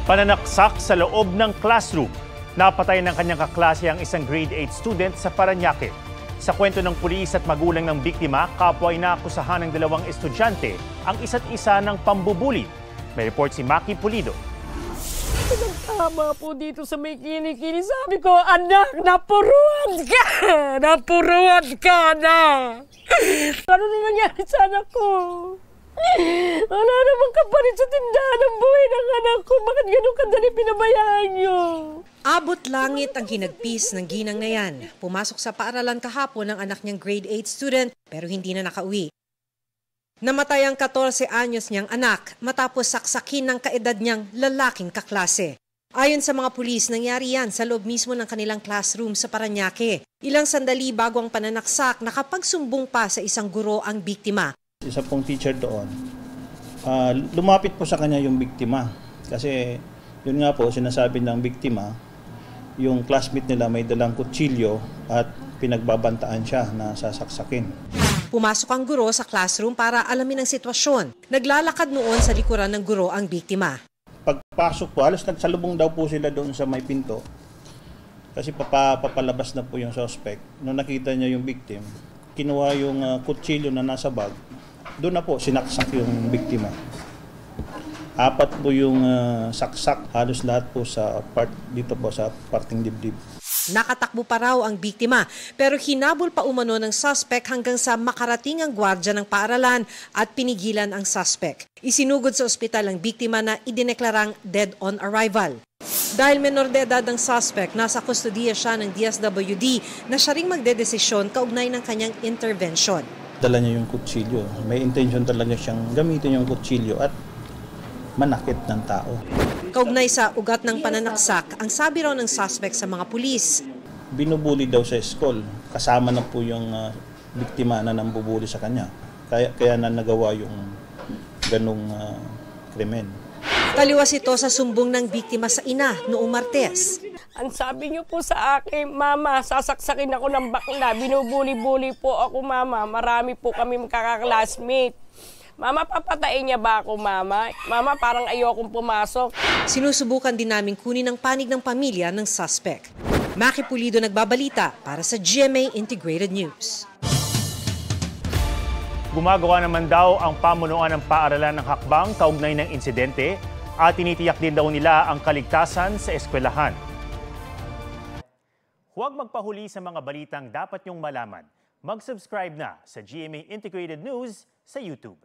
Pananaksak sa loob ng classroom. Napatay ng kanyang kaklase ang isang grade 8 student sa Parañaque. Sa kwento ng pulis at magulang ng biktima, kapwa ay naakusahan ng dalawang estudyante ang isa't isa ng pambubuli. May report si Maki Pulido. Tama po dito sa may kinikini. Sabi ko, anak, napuruan ka! Napuruan ka na! Ano na nangyari sa anak ko? Wala namang kapalit sa tindahan ng buhay ng anak ko. Bakit ganun kadali pinabayaan niyo? Abot langit ang hinagpis ng ginang na yan. Pumasok sa paaralan kahapon ng anak niyang grade 8 student pero hindi na nakauwi. Namatay ang 14 anyos niyang anak matapos saksakin ng kaedad niyang lalaking kaklase. Ayon sa mga pulis, nangyari yan sa loob mismo ng kanilang classroom sa Parañaque. Ilang sandali bago ang pananaksak, nakapagsumbong pa sa isang guro ang biktima. Isa pong teacher doon, lumapit po sa kanya yung biktima. Kasi yun nga po, sinasabi ng biktima, yung classmate nila may dalang kutsilyo at pinagbabantaan siya na sasaksakin. Pumasok ang guro sa classroom para alamin ang sitwasyon. Naglalakad noon sa likuran ng guro ang biktima. Pagpasok po, halos nagsalubong daw po sila doon sa may pinto. Kasi papalabas na po yung suspect. Nung nakita niya yung victim, kinuha yung kutsilyo na nasa bag. Doon na po, sinaksak yung biktima. 4 po yung saksak, halos lahat po sa dito po sa parting dibdib. Nakatakbo pa raw ang biktima pero hinabol pa umano ng suspect hanggang sa makarating ang gwardya ng paaralan at pinigilan ang suspect. Isinugod sa ospital ang biktima na idineklarang dead on arrival. Dahil menor de edad ang suspect, nasa kustodiya siya ng DSWD na siya ring magdedesisyon kaugnay ng kanyang intervention. Dala niya yung kutsilyo. May intention talaga siyang gamitin yung kutsilyo at manakit ng tao. Kaugnay sa ugat ng pananaksak, ang sabi raw ng suspect sa mga pulis. Binubuli daw sa school. Kasama na po yung biktima na nambubuli sa kanya. Kaya na nagawa yung ganong krimen. Taliwas ito sa sumbong ng biktima sa ina noong Martes. Ang sabi niyo po sa akin, Mama, sasaksakin ako ng bakla. Binubuli-buli po ako, Mama. Marami po kami magkakaklasmate. Mama, papatayin niya ba ako, Mama? Mama, parang ayokong pumasok. Sinusubukan din namin kunin ang panig ng pamilya ng suspect. Maki Pulido nagbabalita para sa GMA Integrated News. Gumagawa naman daw ang pamunuan ng paaralan ng hakbang kaugnay ng insidente at tinitiyak din daw nila ang kaligtasan sa eskwelahan. Huwag magpahuli sa mga balitang dapat niyong malaman. Mag-subscribe na sa GMA Integrated News sa YouTube.